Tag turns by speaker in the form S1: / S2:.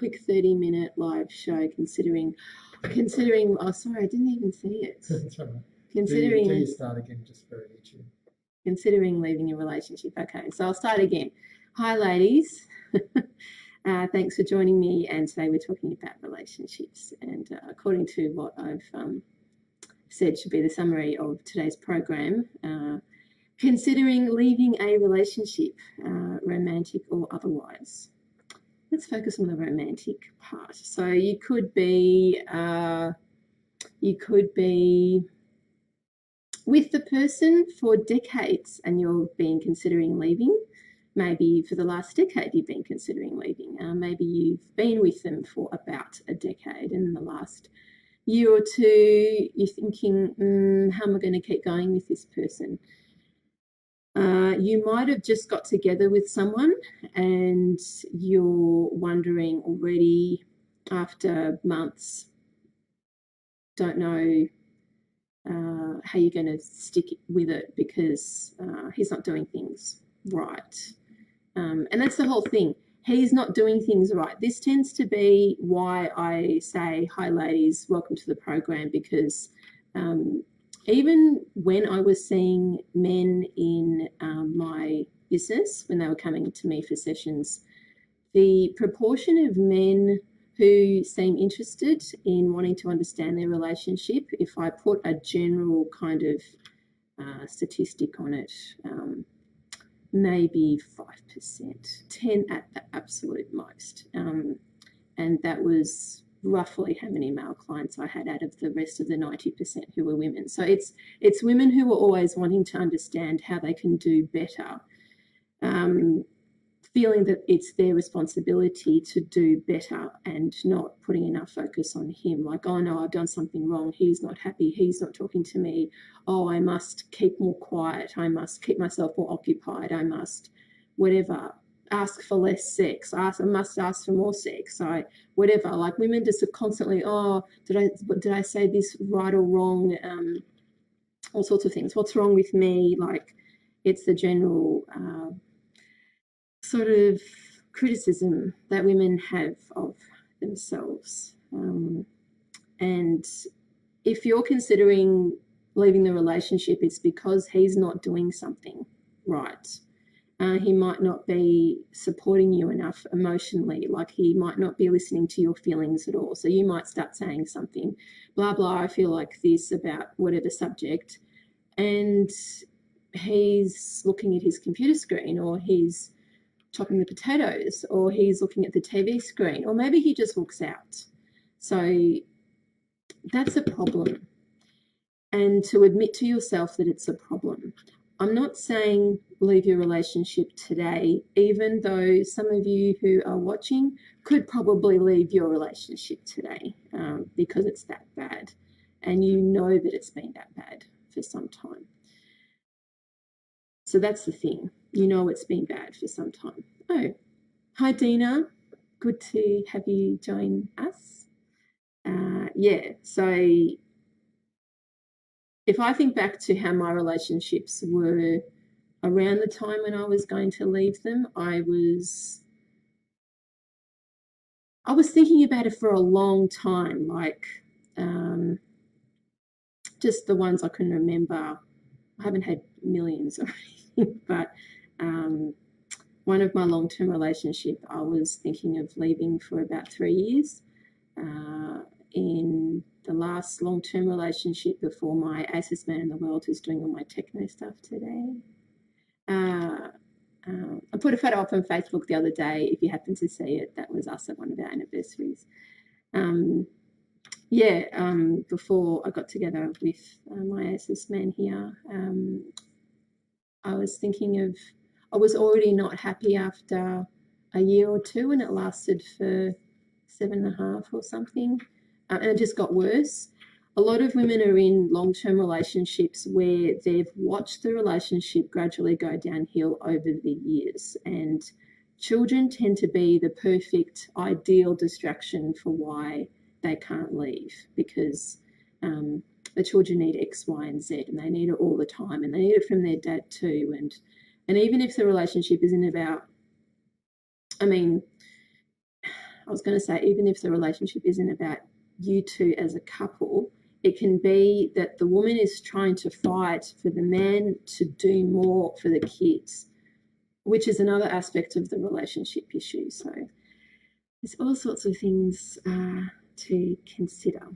S1: quick 30-minute live show considering, oh, sorry, I didn't even see it.
S2: That's all right.
S1: Considering,
S2: do you start again just for YouTube?
S1: Considering leaving a relationship. Okay, so I'll start again. Hi, ladies. Thanks for joining me, and today we're talking about relationships, and according to what I've said should be the summary of today's program, considering leaving a relationship, romantic or otherwise. Let's focus on the romantic part. So you could be with the person for decades and you've been considering leaving. Maybe for the last decade you've been considering leaving. Maybe you've been with them for about a decade, and in the last year or two you're thinking, how am I going to keep going with this person? You might have just got together with someone and you're wondering already after months, don't know how you're going to stick with it because he's not doing things right. And that's the whole thing. He's not doing things right. This tends to be why I say, hi, ladies, welcome to the program, because even when I was seeing men in my business, when they were coming to me for sessions, the proportion of men who seem interested in wanting to understand their relationship, if I put a general kind of statistic on it, maybe 5%, 10 at the absolute most. And that was roughly how many male clients I had out of the rest of the 90% who were women. So it's women who are always wanting to understand how they can do better, feeling that it's their responsibility to do better and not putting enough focus on him. Like, oh no, I've done something wrong. He's not happy. He's not talking to me. Oh, I must keep more quiet. I must keep myself more occupied. I must, whatever, ask for less sex. I must ask for more sex. Whatever. Like, women just are constantly, oh, did I say this right or wrong? All sorts of things. What's wrong with me? Like, it's the general sort of criticism that women have of themselves. And if you're considering leaving the relationship, it's because he's not doing something right. He might not be supporting you enough emotionally, like he might not be listening to your feelings at all. So you might start saying something, blah, blah, I feel like this about whatever subject, and he's looking at his computer screen, or he's chopping the potatoes, or he's looking at the TV screen, or maybe he just walks out. So that's a problem. And to admit to yourself that it's a problem. I'm not saying leave your relationship today, even though some of you who are watching could probably leave your relationship today because it's that bad. And you know that it's been that bad for some time. So that's the thing. You know it's been bad for some time. Oh, hi, Dina. Good to have you join us. So if I think back to how my relationships were around the time when I was going to leave them, I was thinking about it for a long time, like just the ones I can remember. I haven't had millions or anything, but one of my long-term relationship, I was thinking of leaving for about 3 years. In the last long-term relationship before my ASIS man in the world, who's doing all my techno stuff today, I put a photo up on Facebook the other day. If you happen to see it, that was us at one of our anniversaries. Before I got together with my ASIS man here, I was thinking of, I was already not happy after a year or two, and it lasted for 7.5 or something, and it just got worse. A lot of women are in long-term relationships where they've watched the relationship gradually go downhill over the years, and children tend to be the perfect, ideal distraction for why they can't leave, because the children need X, Y, and Z, and they need it all the time, and they need it from their dad too. And even if the relationship isn't about, I was going to say, even if the relationship isn't about you two as a couple, it can be that the woman is trying to fight for the man to do more for the kids, which is another aspect of the relationship issue. So there's all sorts of things to consider.